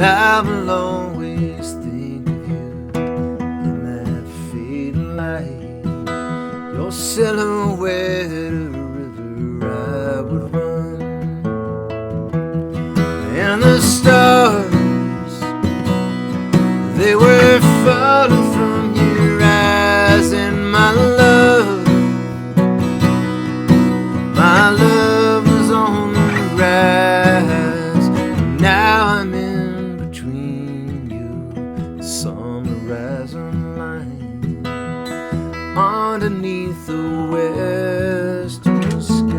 I will always think of you in that fading light. Your silhouette, a river I would run, and the stars, they were falling from your eyes, and my love was on the rise. Now I'm in between you, the summer rising line, underneath the western skies.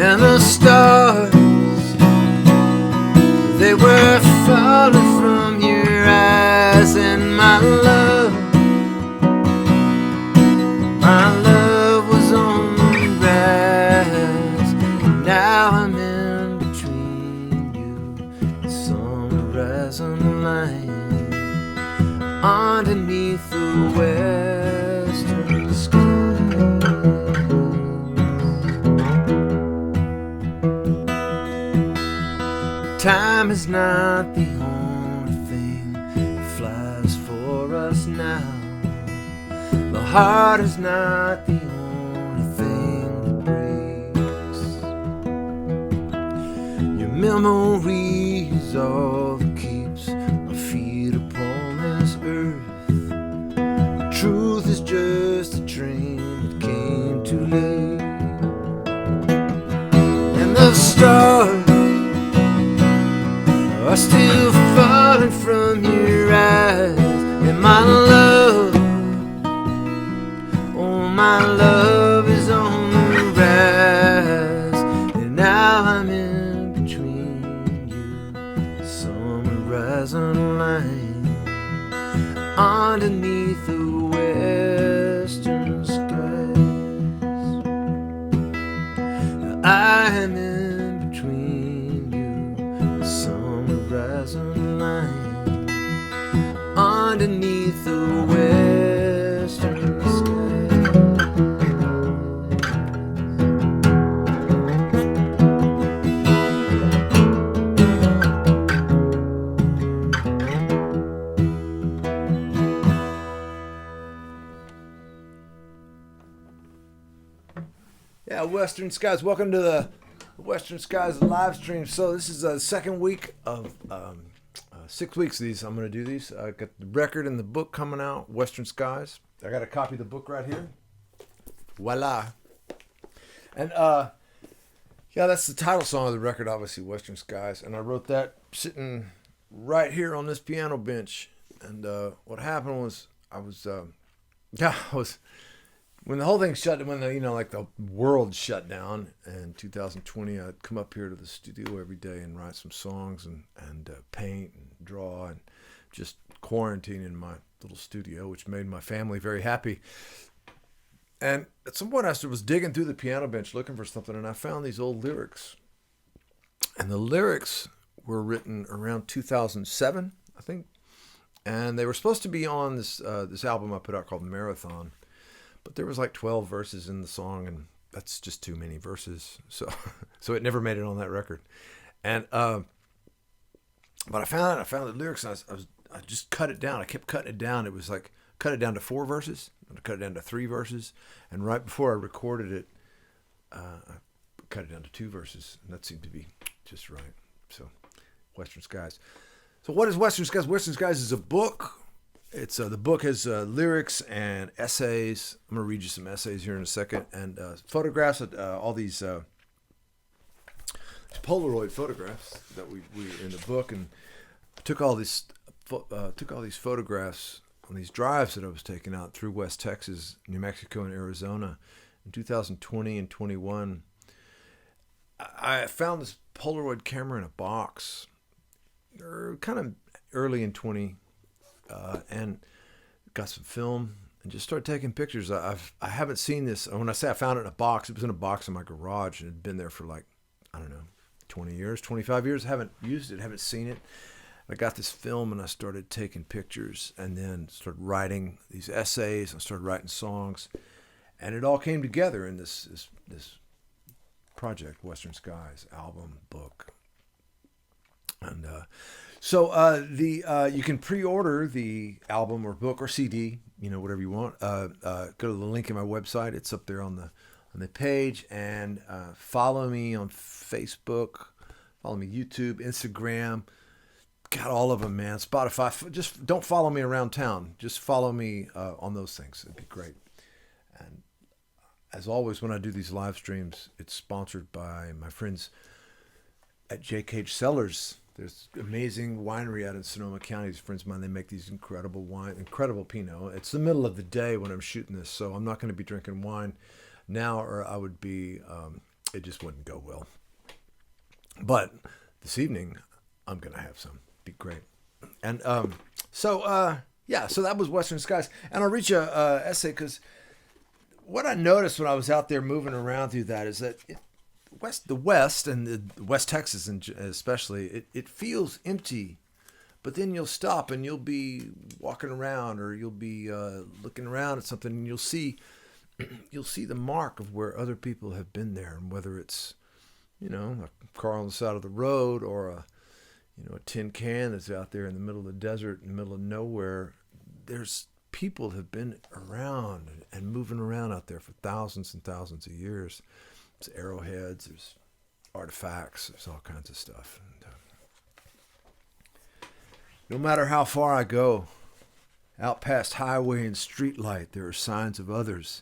And the stars, they were falling from your eyes, and my love was on the rise. Now I'm in between you, the summer rising line, underneath the western skies. Time is not the only thing that flies for us now. The heart is not the only thing that breaks. Your memory is all that keeps my feet upon this earth. The truth is just a train that came too late. And the stars are still falling from your eyes, and my love, oh my love is on the rise. And now I'm in between you, the summer rising line, underneath the western skies. I am in between you, the summer rising line, underneath the western skies. Yeah, Western Skies. Welcome to the Western Skies live stream. So this is the second week of 6 weeks of these. I'm going to do these. I got the record and the book coming out, Western Skies. I got a copy of the book right here. Voila. And yeah, that's the title song of the record, obviously, Western Skies. And I wrote that sitting right here on this piano bench. And what happened was I was when the whole thing shut, when the world shut down in 2020, I'd come up here to the studio every day and write some songs and paint and draw and just quarantine in my little studio, which made my family very happy. And at some point I was digging through the piano bench looking for something, and I found these old lyrics. And the lyrics were written around 2007, I think. And they were supposed to be on this album I put out called Marathon. But there was like 12 verses in the song, and that's just too many verses. So it never made it on that record. And but I found the lyrics, and I just cut it down. I kept cutting it down. It was like cut it down to 4 verses, and cut it down to 3 verses, and right before I recorded it, I cut it down to 2 verses, and that seemed to be just right. So Western Skies. So what is Western Skies? Western Skies is a book. It's the book has lyrics and essays. I'm gonna read you some essays here in a second, and photographs of all these Polaroid photographs that we in the book, and I took all these photographs on these drives that I was taking out through West Texas, New Mexico, and Arizona in 2020 and 21. I found this Polaroid camera in a box, kind of early in 20. And got some film and just started taking pictures. I haven't seen this. When I say I found it in a box, it was in a box in my garage, and it had been there for 20 years, 25 years. I haven't used it, haven't seen it. I got this film and I started taking pictures and then started writing these essays and started writing songs. And it all came together in this project, Western Skies, album, book. And you can pre-order the album or book or CD, whatever you want. Go to the link in my website. It's up there on the page. And follow me on Facebook. Follow me YouTube, Instagram. Got all of them, man. Spotify. Just don't follow me around town. Just follow me on those things. It'd be great. And as always, when I do these live streams, it's sponsored by my friends at JKH Cellars. There's amazing winery out in Sonoma County. These friends of mine, they make these incredible wine, incredible Pinot. It's the middle of the day when I'm shooting this, so I'm not going to be drinking wine now, or I would be, it just wouldn't go well. But this evening, I'm going to have some. Be great. And so that was Western Skies. And I'll read you an essay because what I noticed when I was out there moving around through that is that the West and West Texas especially, it feels empty. But then you'll stop and you'll be walking around or you'll be looking around at something and you'll see the mark of where other people have been there, and whether it's a car on the side of the road or a tin can that's out there in the middle of the desert, in the middle of nowhere. There's people have been around and moving around out there for thousands and thousands of years. There's arrowheads, there's artifacts, there's all kinds of stuff. And, no matter how far I go, out past highway and streetlight, there are signs of others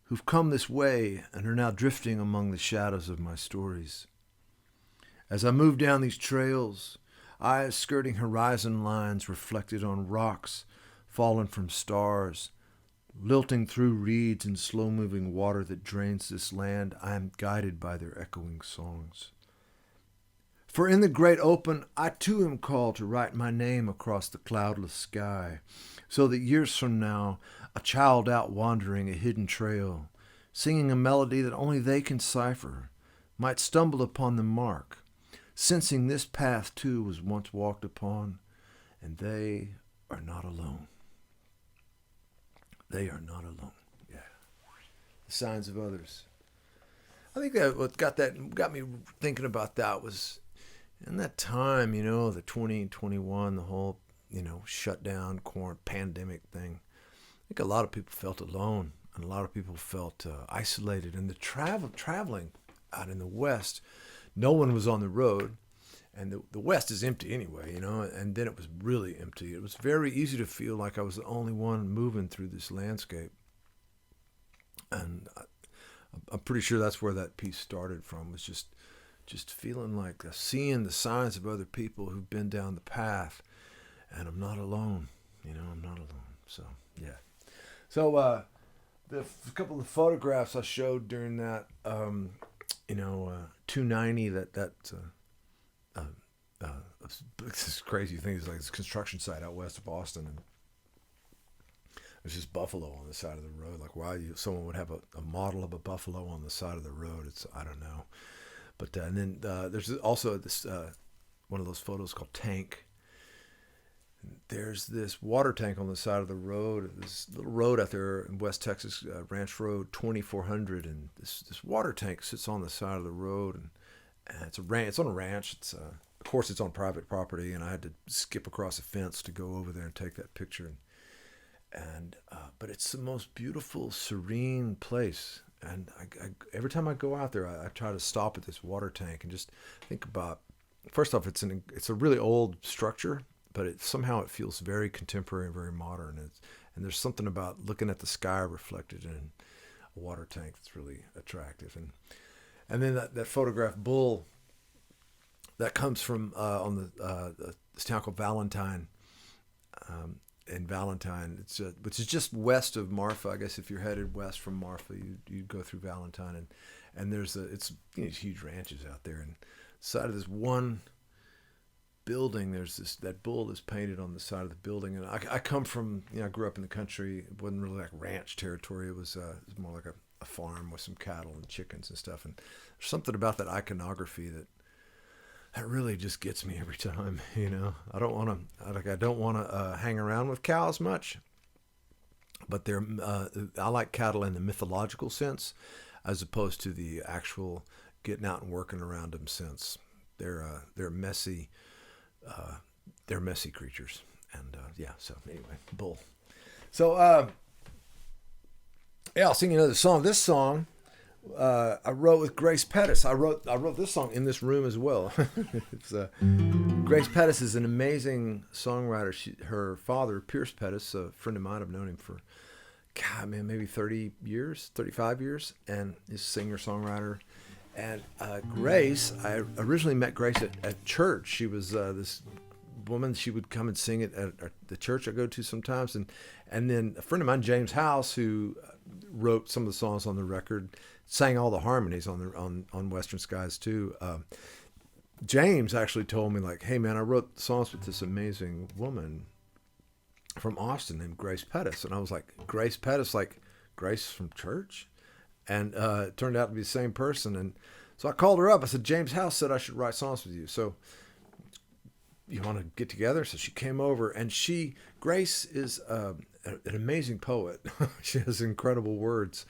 who've come this way and are now drifting among the shadows of my stories. As I move down these trails, eyes skirting horizon lines reflected on rocks fallen from stars, lilting through reeds and slow-moving water that drains this land, I am guided by their echoing songs. For in the great open, I too am called to write my name across the cloudless sky, so that years from now, a child out wandering a hidden trail, singing a melody that only they can cipher, might stumble upon the mark, sensing this path too was once walked upon, and they are not alone. They are not alone. Yeah. The signs of others. I think that what got me thinking about that was in that time, the 2021, the whole, shutdown, pandemic thing. I think a lot of people felt alone, and a lot of people felt isolated. And the traveling out in the West, no one was on the road, and the West is empty anyway, and then it was really empty. It was very easy to feel like I was the only one moving through this landscape. And I'm pretty sure that's where that piece started from, was just feeling like seeing the signs of other people who've been down the path, and I'm not alone, I'm not alone. So, yeah. So, the couple of photographs I showed during that, 290, this crazy thing is like this construction site out west of Boston, and there's this buffalo on the side of the road. Like, why someone would have a model of a buffalo on the side of the road? I don't know. But and then there's also this one of those photos called Tank. There's this water tank on the side of the road. This little road out there in West Texas, Ranch Road 2400, and this water tank sits on the side of the road, and it's on a ranch. Of course, it's on private property, and I had to skip across a fence to go over there and take that picture. But it's the most beautiful, serene place. And I every time I go out there, I try to stop at this water tank and just think about. First off, it's a really old structure, but somehow it feels very contemporary and very modern. And there's something about looking at the sky reflected in a water tank that's really attractive. And then that photograph bull that comes from on this town called Valentine. In Valentine, which is just west of Marfa. I guess if you're headed west from Marfa, you go through Valentine, and there's huge ranches out there. And side of this one building, there's that bull is painted on the side of the building. And I come from, I grew up in the country. It wasn't really like ranch territory. It was more like a farm with some cattle and chickens and stuff. And there's something about that iconography that really just gets me every time. I don't want to hang around with cows much, but I like cattle in the mythological sense, as opposed to the actual getting out and working around them sense. They're messy. They're messy creatures, and yeah. So anyway, bull. So yeah, I'll sing another song. This song I wrote with Grace Pettis. I wrote this song in this room as well. It's Grace Pettis is an amazing songwriter. Her father, Pierce Pettis, a friend of mine, I've known him for, God, man, maybe 30 years, 35 years, and is a singer-songwriter. And Grace, I originally met Grace at church. She was this woman. She would come and sing it at the church I go to sometimes. And then a friend of mine, James House, who wrote some of the songs on the record, sang all the harmonies on Western Skies too. James actually told me, like, hey man, I wrote songs with this amazing woman from Austin named Grace Pettis. And I was like, Grace Pettis, like Grace from church? And it turned out to be the same person. And so I called her up. I said, James House said I should write songs with you. So you want to get together? So she came over, and Grace is an amazing poet. She has incredible words.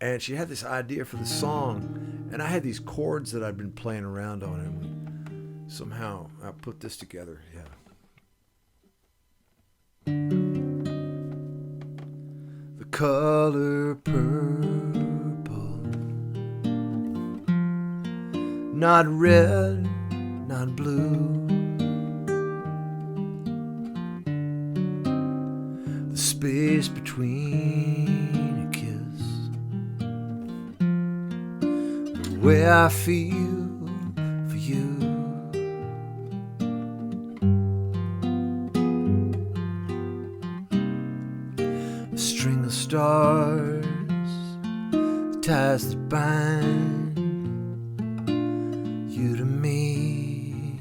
And she had this idea for the song, and I had these chords that I'd been playing around on, and somehow I put this together. Yeah. The color purple, not red, not blue. The space between a kiss, the way I feel for you. A string of stars, the ties that bind you to me.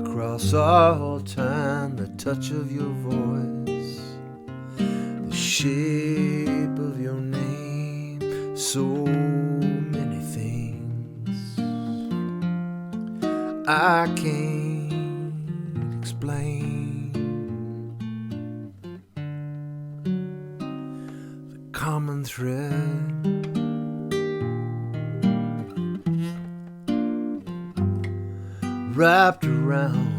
Across all time, the touch of your voice, the shape of your name, so many things I can't explain. The common thread wrapped around,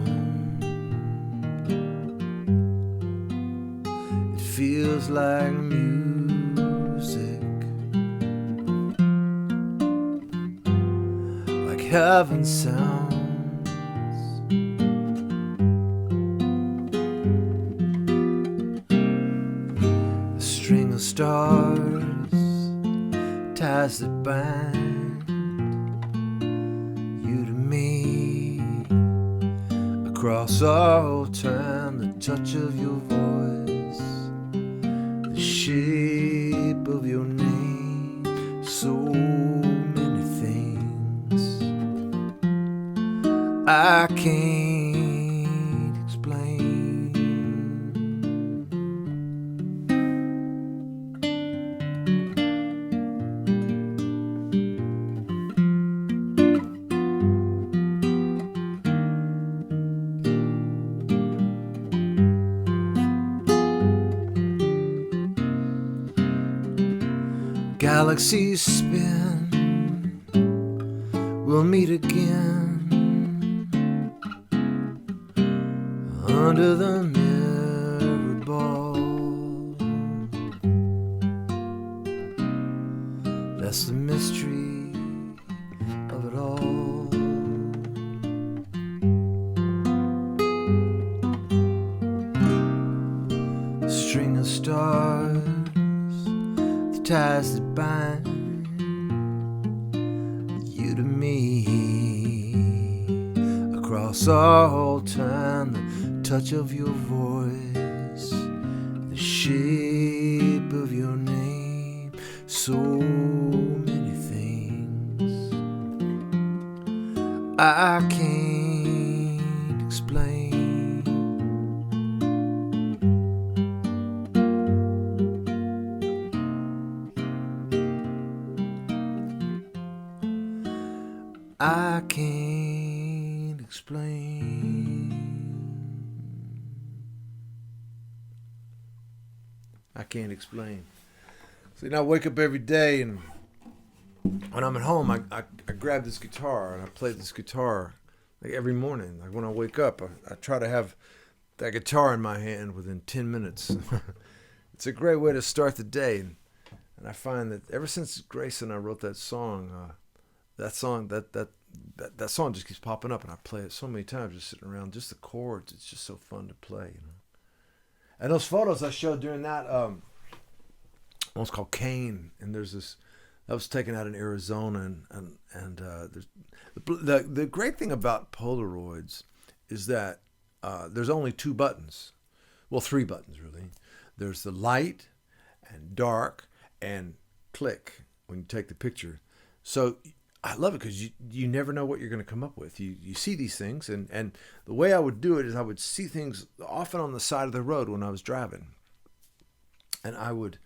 it feels like music, like heaven sounds. A string of stars, ties that bind you to me. Across all time, the touch of your voice, the shape of your name, so many things I can't explain. Galaxies spin, we'll meet again under the mirror ball. That's the mystery of it all. A string of stars, the ties that bind you to me. Across all time, the touch of your voice, the shape of your name, so many things I can't explain. I can't explain. I can't explain. So I wake up every day, and when I'm at home, I grab this guitar and I play this guitar like every morning. Like when I wake up, I try to have that guitar in my hand within 10 minutes. It's a great way to start the day. And I find that ever since Grace and I wrote that song song just keeps popping up, and I play it so many times just sitting around, just the chords. It's just so fun to play, you know. And those photos I showed during that, one's called Kane, and there's this, that was taken out in Arizona, and there's the great thing about Polaroids is that there's only two buttons, well, three buttons really. There's the light and dark and click when you take the picture. So I love it because you never know what you're going to come up with. You see these things, and the way I would do it is I would see things often on the side of the road when I was driving, and I would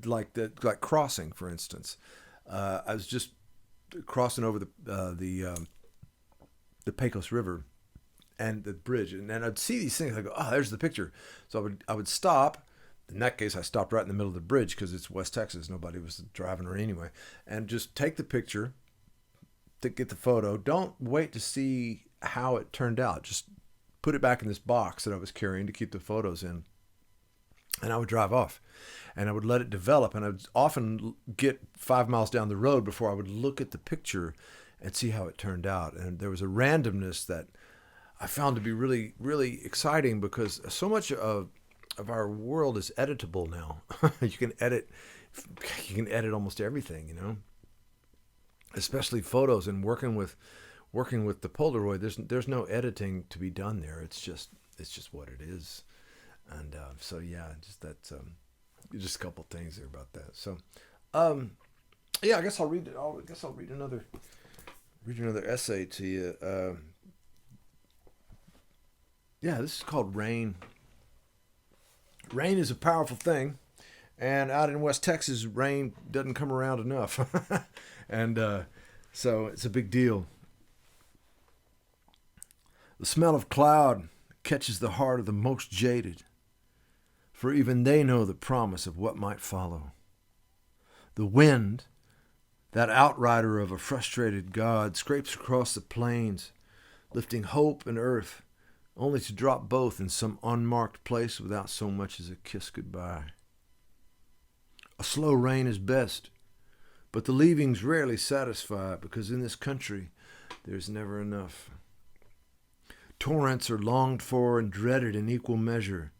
like crossing, for instance. I was just crossing over the Pecos River and the bridge, and then I'd see these things. I go, oh, there's the picture. So I would stop. In that case, I stopped right in the middle of the bridge because it's West Texas. Nobody was driving or anyway. And just take the picture to get the photo. Don't wait to see how it turned out. Just put it back in this box that I was carrying to keep the photos in. And I would drive off. And I would let it develop. And I would often get 5 miles down the road before I would look at the picture and see how it turned out. And there was a randomness that I found to be really, really exciting, because so much of our world is editable now. You can edit almost everything, you know, especially photos. And working with the Polaroid, there's no editing to be done there. It's just what it is. And so yeah, just a couple things there about that. So yeah, I guess I'll read another essay to you. Yeah, this is called Rain. Rain is a powerful thing, and out in West Texas, rain doesn't come around enough. And so it's a big deal. The smell of cloud catches the heart of the most jaded, for even they know the promise of what might follow. The wind, that outrider of a frustrated God, scrapes across the plains, lifting hope and earth, only to drop both in some unmarked place without so much as a kiss goodbye. A slow rain is best, but the leavings rarely satisfy, because in this country there's never enough. Torrents are longed for and dreaded in equal measure,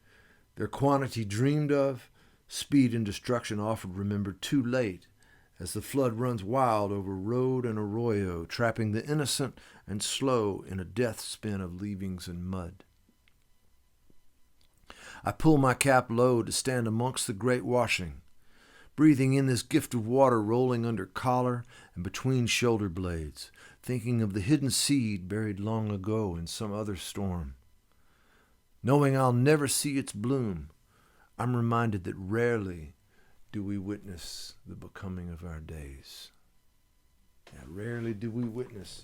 their quantity dreamed of, speed and destruction often remembered too late, as the flood runs wild over road and arroyo, trapping the innocent and slow in a death spin of leavings and mud. I pull my cap low to stand amongst the great washing, breathing in this gift of water rolling under collar and between shoulder blades, thinking of the hidden seed buried long ago in some other storm. Knowing I'll never see its bloom, I'm reminded that rarely do we witness the becoming of our days. Yeah, rarely do we witness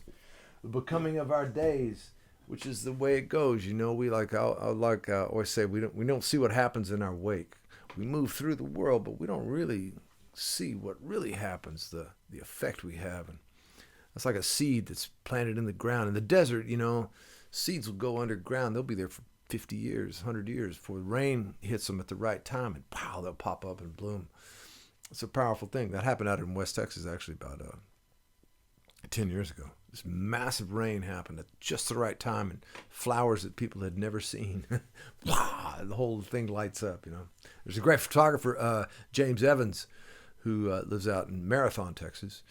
the becoming of our days, which is the way it goes. You know, we I always say, we don't see what happens in our wake. We move through the world, but we don't really see what really happens, the effect we have. And that's like a seed that's planted in the ground. In the desert, you know, seeds will go underground. They'll be there for 50 years, 100 years before the rain hits them at the right time, and pow, they'll pop up and bloom. It's a powerful thing. That happened out in West Texas actually about 10 years ago. This massive rain happened at just the right time, and flowers that people had never seen. The whole thing lights up, you know. There's a great photographer, James Evans, who lives out in Marathon, Texas.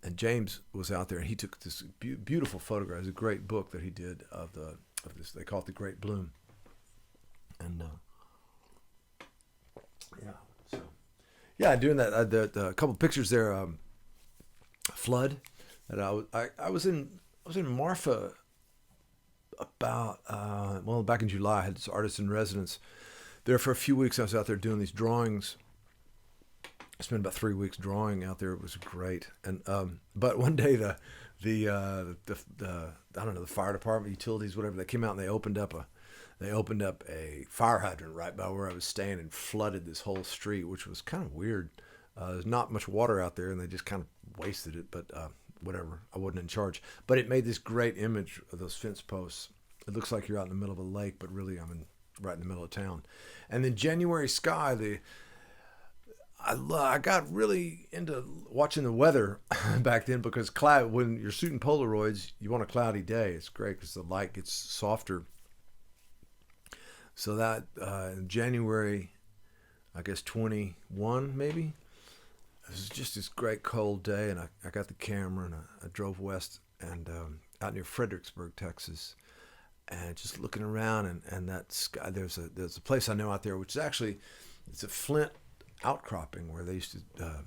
And James was out there, and he took this beautiful photograph. It's a great book that he did of this. They call it The Great Bloom. And yeah, so yeah, doing that. A couple pictures there. Flood. That I was in Marfa about back in July. I had this artist in residence there for a few weeks. I was out there doing these drawings. I spent about 3 weeks drawing out there. It was great. And but one day the I don't know, the fire department, utilities, whatever. They came out and they opened up a fire hydrant right by where I was staying and flooded this whole street, which was kind of weird. There's not much water out there, and they just kind of wasted it. But whatever, I wasn't in charge. But it made this great image of those fence posts. It looks like you're out in the middle of a lake, but really right in the middle of town. And then January Sky, I got really into watching the weather back then, because when you're shooting Polaroids, you want a cloudy day. It's great because the light gets softer. So that in January, I guess 21 maybe, it was just this great cold day, and I got the camera and I drove west and out near Fredericksburg, Texas, and just looking around and that sky. There's a place I know out there, which is actually, it's a flint outcropping where they used to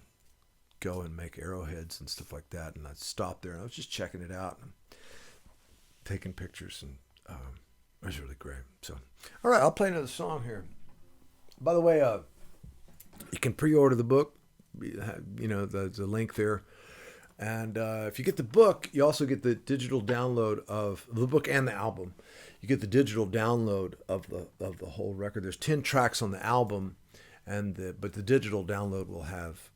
go and make arrowheads and stuff like that. And I stopped there and I was just checking it out and taking pictures, and it was really great. So, all right, I'll play another song here. By the way, you can pre-order the book. You know, there's a link there. And if you get the book, you also get the digital download of the book and the album. You get the digital download of the whole record. There's 10 tracks on the album, but the digital download will have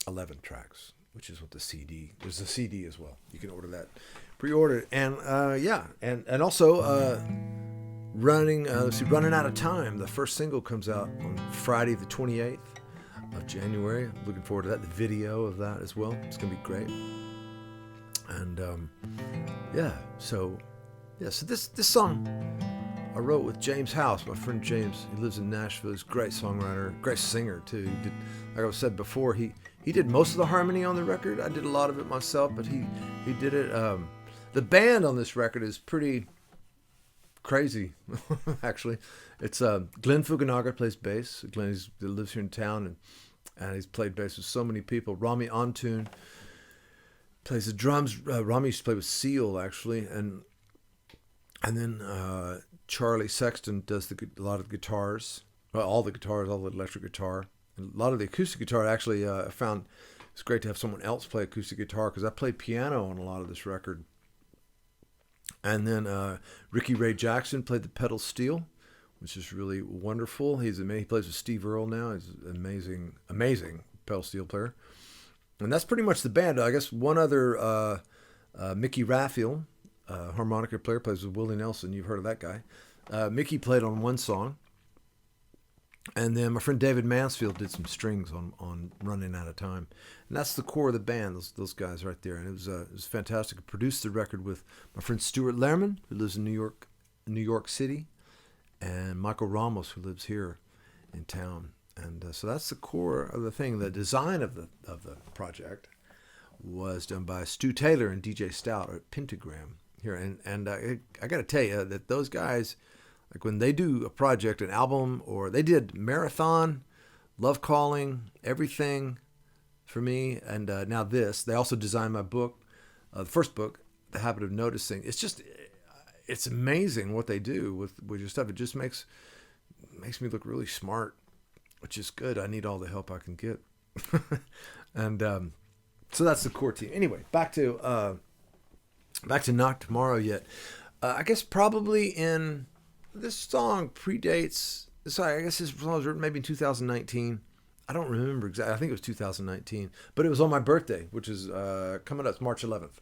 11 tracks, which is what the CD. There's a CD as well. You can order that, pre-order it, and and also running out of time. The first single comes out on Friday the 28th of January. I'm looking forward to that. The video of that as well. It's gonna be great. And so this song I wrote with James House, my friend James. He lives in Nashville. He's a great songwriter, great singer too. He did, like I said before, he did most of the harmony on the record. I did a lot of it myself, but he did it. The band on this record is pretty crazy, actually. It's Glenn Fukunaga plays bass. Glenn lives here in town, and he's played bass with so many people. Rami Antoon plays the drums. Rami used to play with Seal, actually, and then Charlie Sexton does a lot of the guitars. Well, all the guitars, all the electric guitar. And a lot of the acoustic guitar, actually, I found it's great to have someone else play acoustic guitar, because I played piano on a lot of this record. And then Ricky Ray Jackson played the pedal steel, which is really wonderful. He plays with Steve Earle now. He's an amazing pedal steel player. And that's pretty much the band. I guess one other, Mickey Raphael, harmonica player, plays with Willie Nelson. You've heard of that guy. Mickey played on one song. And then my friend David Mansfield did some strings on Running Out of Time. And that's the core of the band, those guys right there. And it was fantastic. I produced the record with my friend Stuart Lehrman, who lives in New York City, and Michael Ramos, who lives here in town. And so that's the core of the thing. The design of the project was done by Stu Taylor and DJ Stout at Pentagram here. And I got to tell you that those guys, like when they do a project, an album, or they did Marathon, Love Calling, everything for me, and now this. They also designed my book, the first book, The Habit of Noticing. It's amazing what they do with your stuff. It just makes me look really smart, which is good. I need all the help I can get. And so that's the core team. Anyway, back to Not Tomorrow Yet. I guess probably in... This song predates. Sorry, I guess this song was written maybe in 2019. I don't remember exactly. I think it was 2019, but it was on my birthday, which is coming up. It's March 11th,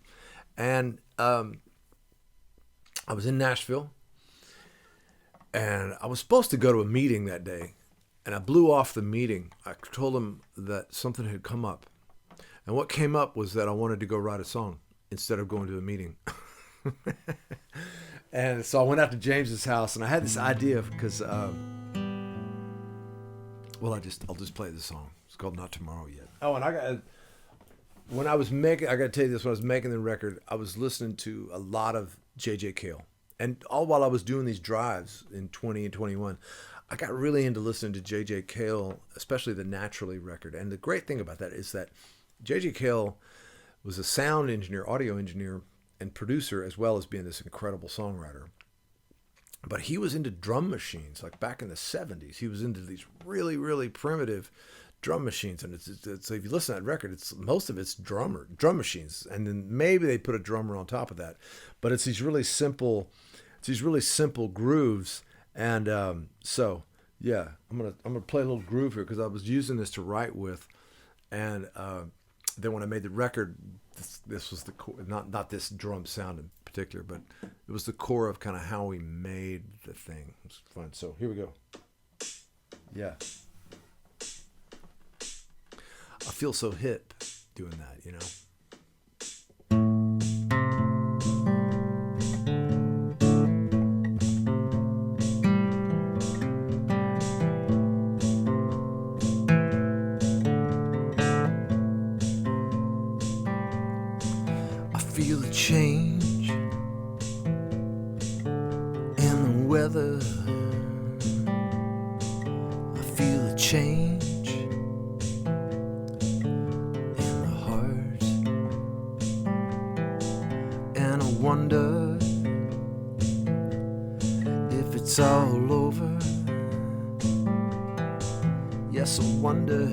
and I was in Nashville, and I was supposed to go to a meeting that day, and I blew off the meeting. I told them that something had come up, and what came up was that I wanted to go write a song instead of going to a meeting. And so I went out to James's house, and I had this idea because, I'll just play the song. It's called Not Tomorrow Yet. Oh, and I got to tell you this, when I was making the record, I was listening to a lot of J.J. Cale. And all while I was doing these drives in 20 and 21, I got really into listening to J.J. Cale, especially the Naturally record. And the great thing about that is that J.J. Cale was a sound engineer, audio engineer, and producer, as well as being this incredible songwriter. But he was into drum machines, like back in the 70s. He was into these really, really primitive drum machines, and it's so if you listen to that record, it's most of it's drum machines, and then maybe they put a drummer on top of that, but it's these really simple grooves, and so yeah, I'm gonna play a little groove here because I was using this to write with, and then when I made the record, this was the core, not this drum sound in particular, but it was the core of kind of how we made the thing. It was fun. So here we go. Yeah. I feel so hip doing that, you know. I feel the change in the weather. I feel the change wonder if it's all over. Yes, I wonder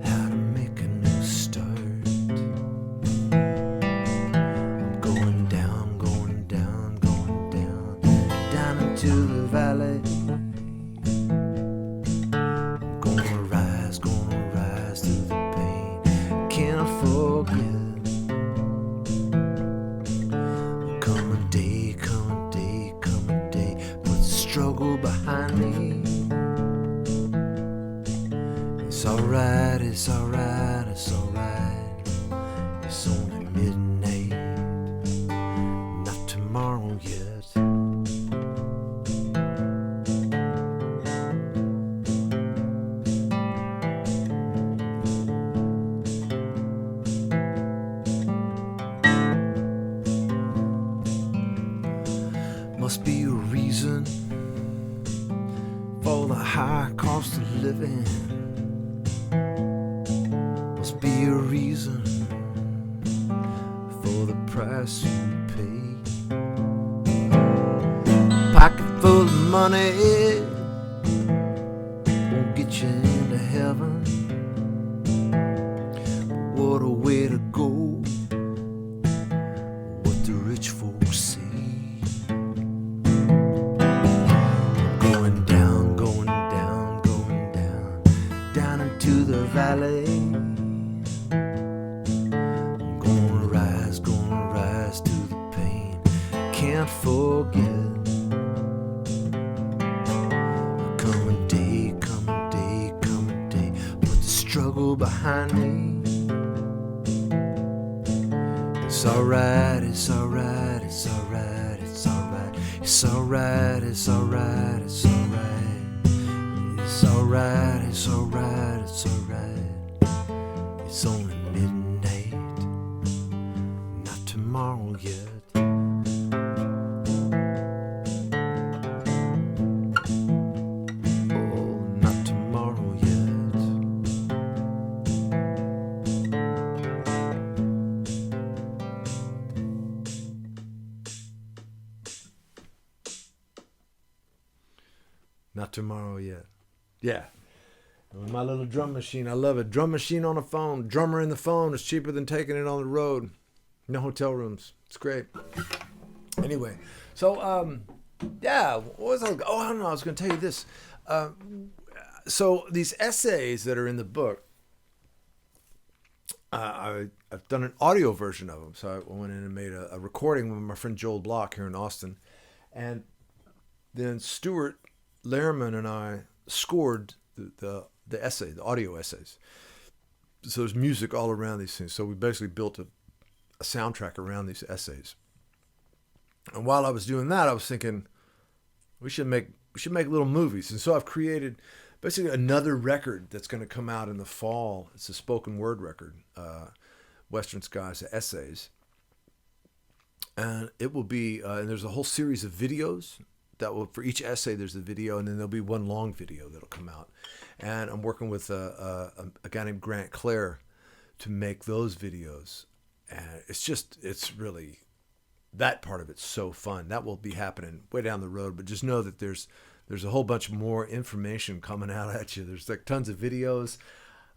how to make a new start. I'm going down, going down, going down, down into the valley. I'm gonna rise through the pain. Can't I forget? Struggle behind me. It's alright, it's alright, it's alright. It's only midnight, not tomorrow yet. Must be a reason for the high cost of living. Must be a reason for the price you pay. Pocket full of money won't get you into heaven. What a way to go, what the rich folks say. To the valley, I'm gonna rise to the pain. Can't forget. Coming day, coming day, coming day. Put the struggle behind me. It's alright, it's alright, it's alright, it's alright. It's alright, it's alright, it's alright. It's alright, it's alright, it's alright. It's only midnight, not tomorrow yet. Oh, not tomorrow yet. Not tomorrow yet. Yeah. With my little drum machine, I love it. Drum machine on the phone. Drummer in the phone is cheaper than taking it on the road. No hotel rooms. It's great. Anyway, so, yeah, what was I? Oh, I don't know. I was going to tell you this. So these essays that are in the book, I've done an audio version of them. So I went in and made a recording with my friend Joel Block here in Austin. And then Stuart Lehrman and I scored the essay, the audio essays. So there's music all around these things. So we basically built a soundtrack around these essays. And while I was doing that, I was thinking we should make little movies. And so I've created basically another record that's going to come out in the fall. It's a spoken word record, Western Skies Essays. And it will be, and there's a whole series of videos that will, for each essay, there's a video, and then there'll be one long video that'll come out. And I'm working with a guy named Grant Clare to make those videos. And it's really, that part of it's so fun. That will be happening way down the road, but just know that there's there's a whole bunch more information coming out at you. There's like tons of videos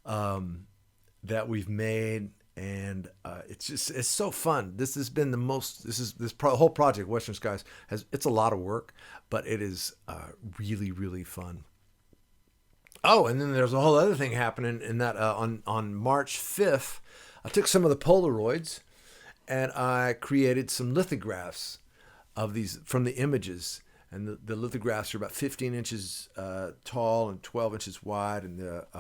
that we've made, and it's so fun. This has been whole project, Western Skies, it's a lot of work, but it is really, really fun. Oh, and then there's a whole other thing happening in that on March 5th, I took some of the Polaroids and I created some lithographs of these from the images. And the lithographs are about 15 inches tall and 12 inches wide, and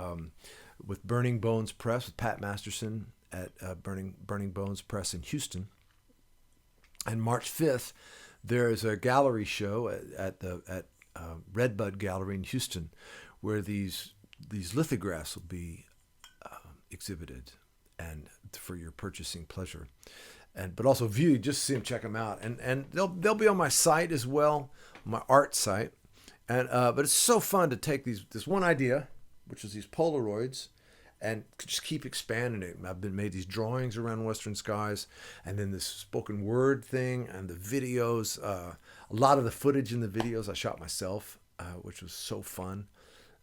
with Burning Bones Press, with Pat Masterson at Burning Bones Press in Houston. And March 5th, there is a gallery show at Redbud Gallery in Houston, where these lithographs will be exhibited, and for your purchasing pleasure, but also view. Just see them, check them out, and they'll be on my site as well, my art site, and but it's so fun to take this one idea, which is these Polaroids, and just keep expanding it. I've made these drawings around Western Skies, and then this spoken word thing, and the videos. A lot of the footage in the videos I shot myself, which was so fun.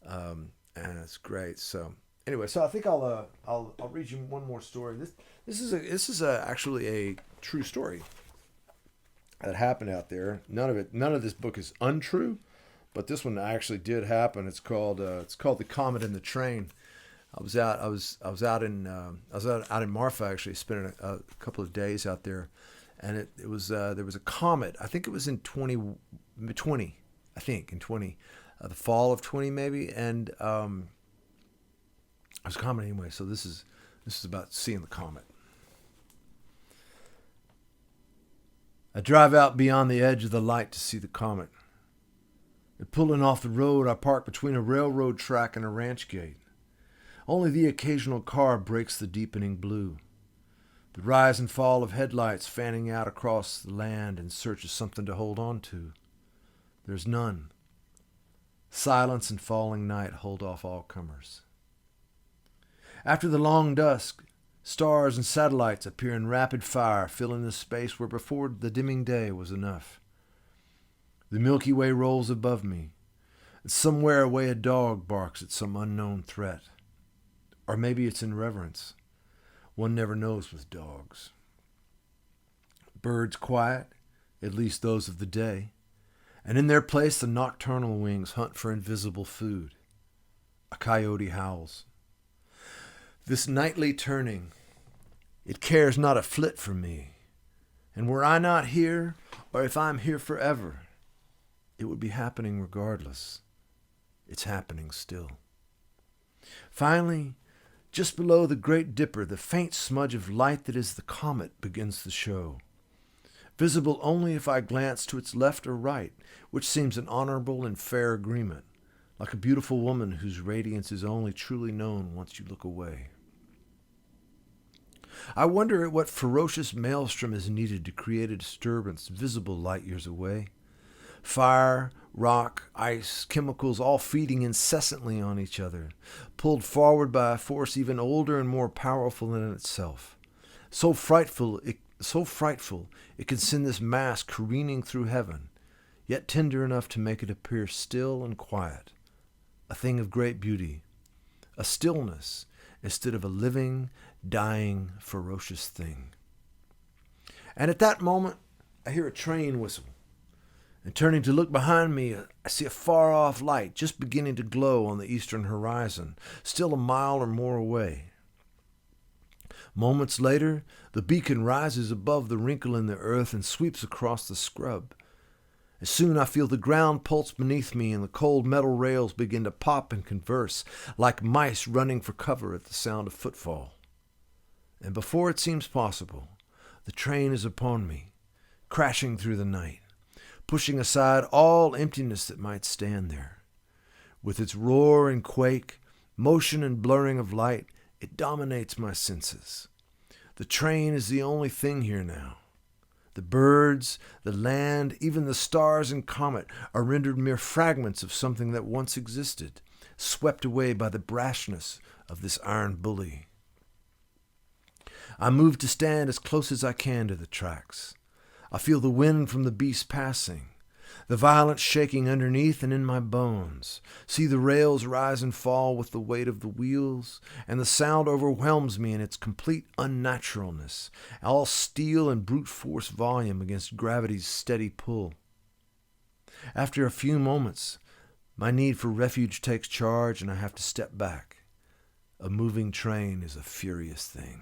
And it's great. So anyway, so I think I'll read you one more story. This is actually a true story that happened out there. None of this book is untrue, but this one actually did happen. It's called The Comet and the Train. I was out in Marfa, actually, spending a couple of days out there, and there was a comet. I think it was in 2020. I think in 20. The fall of 20 maybe, and it was a comet anyway. So this is about seeing the comet. I drive out beyond the edge of the light to see the comet. And pulling off the road, I park between a railroad track and a ranch gate. Only the occasional car breaks the deepening blue. The rise and fall of headlights fanning out across the land in search of something to hold on to. There's none. Silence and falling night hold off all comers. After the long dusk, stars and satellites appear in rapid fire, filling the space where before the dimming day was enough. The Milky Way rolls above me, and somewhere away a dog barks at some unknown threat. Or maybe it's in reverence. One never knows with dogs. Birds quiet, at least those of the day. And in their place, the nocturnal wings hunt for invisible food. A coyote howls. This nightly turning, it cares not a flit for me. And were I not here, or if I'm here forever, it would be happening regardless. It's happening still. Finally, just below the Great Dipper, the faint smudge of light that is the comet begins to show. Visible only if I glance to its left or right, which seems an honorable and fair agreement, like a beautiful woman whose radiance is only truly known once you look away. I wonder at what ferocious maelstrom is needed to create a disturbance visible light years away. Fire, rock, ice, chemicals all feeding incessantly on each other, pulled forward by a force even older and more powerful than itself. So frightful it can send this mass careening through heaven, yet tender enough to make it appear still and quiet, a thing of great beauty, a stillness instead of a living, dying, ferocious thing. And at that moment, I hear a train whistle, and turning to look behind me, I see a far-off light just beginning to glow on the eastern horizon, still a mile or more away. Moments later, the beacon rises above the wrinkle in the earth and sweeps across the scrub. And soon I feel the ground pulse beneath me and the cold metal rails begin to pop and converse, like mice running for cover at the sound of footfall. And before it seems possible, the train is upon me, crashing through the night, pushing aside all emptiness that might stand there. With its roar and quake, motion and blurring of light, it dominates my senses. The train is the only thing here now. The birds, the land, even the stars and comet are rendered mere fragments of something that once existed, swept away by the brashness of this iron bully. I move to stand as close as I can to the tracks. I feel the wind from the beast passing. The violent shaking underneath and in my bones. See the rails rise and fall with the weight of the wheels, and the sound overwhelms me in its complete unnaturalness, all steel and brute force volume against gravity's steady pull. After a few moments, my need for refuge takes charge and I have to step back. A moving train is a furious thing.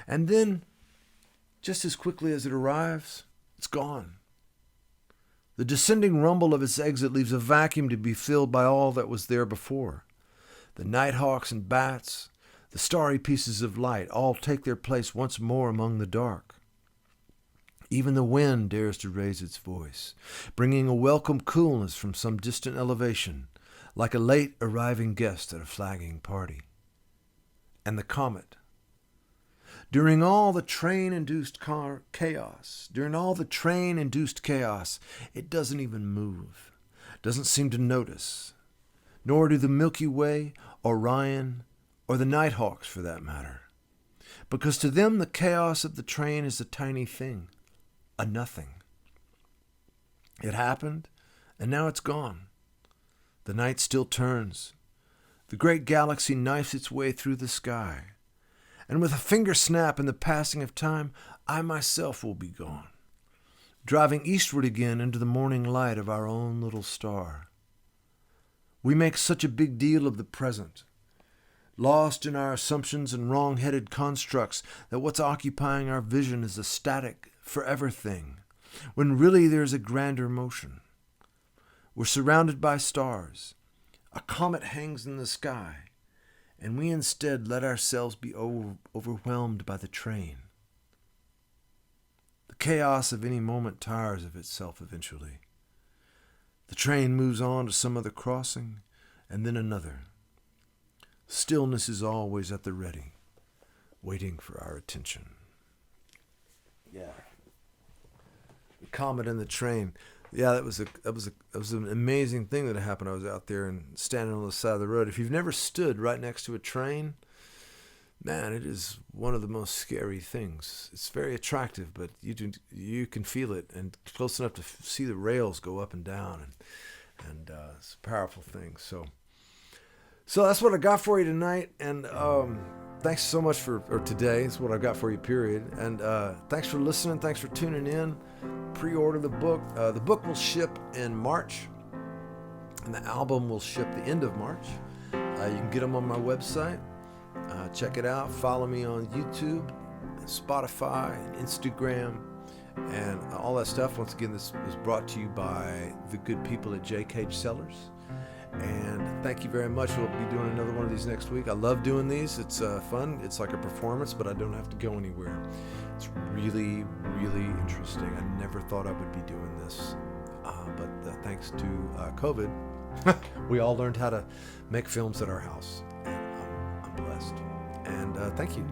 And then, just as quickly as it arrives, it's gone. The descending rumble of its exit leaves a vacuum to be filled by all that was there before. The nighthawks and bats, the starry pieces of light, all take their place once more among the dark. Even the wind dares to raise its voice, bringing a welcome coolness from some distant elevation, like a late arriving guest at a flagging party. And the comet. During all the train-induced chaos, it doesn't even move, doesn't seem to notice, nor do the Milky Way, Orion, or the Nighthawks for that matter. Because to them the chaos of the train is a tiny thing, a nothing. It happened, and now it's gone. The night still turns. The great galaxy knifes its way through the sky. And with a finger snap in the passing of time, I myself will be gone, driving eastward again into the morning light of our own little star. We make such a big deal of the present, lost in our assumptions and wrong-headed constructs, that what's occupying our vision is a static, forever thing, when really there's a grander motion. We're surrounded by stars. A comet hangs in the sky, and we instead let ourselves be overwhelmed by the train. The chaos of any moment tires of itself eventually. The train moves on to some other crossing, and then another. Stillness is always at the ready, waiting for our attention. Yeah. The comet and the train. Yeah, that was an amazing thing that happened. I was out there and standing on the side of the road. If you've never stood right next to a train, man, it is one of the most scary things. It's very attractive, but you can feel it, and close enough to see the rails go up and down, and it's a powerful thing. So that's what I got for you tonight, and thanks so much for today. It's what I got for you, period. And thanks for listening. Thanks for tuning in. Pre-order the book. The book will ship in March, and the album will ship the end of March. You can get them on my website. Check it out. Follow me on YouTube, Spotify, Instagram, and all that stuff. Once again, this was brought to you by the good people at J. Cage Sellers. And thank you very much. We'll be doing another one of these next week. I love doing these. It's fun. It's like a performance, but I don't have to go anywhere. It's really, really interesting. I never thought I would be doing this. But thanks to COVID, we all learned how to make films at our house. And I'm blessed. And thank you.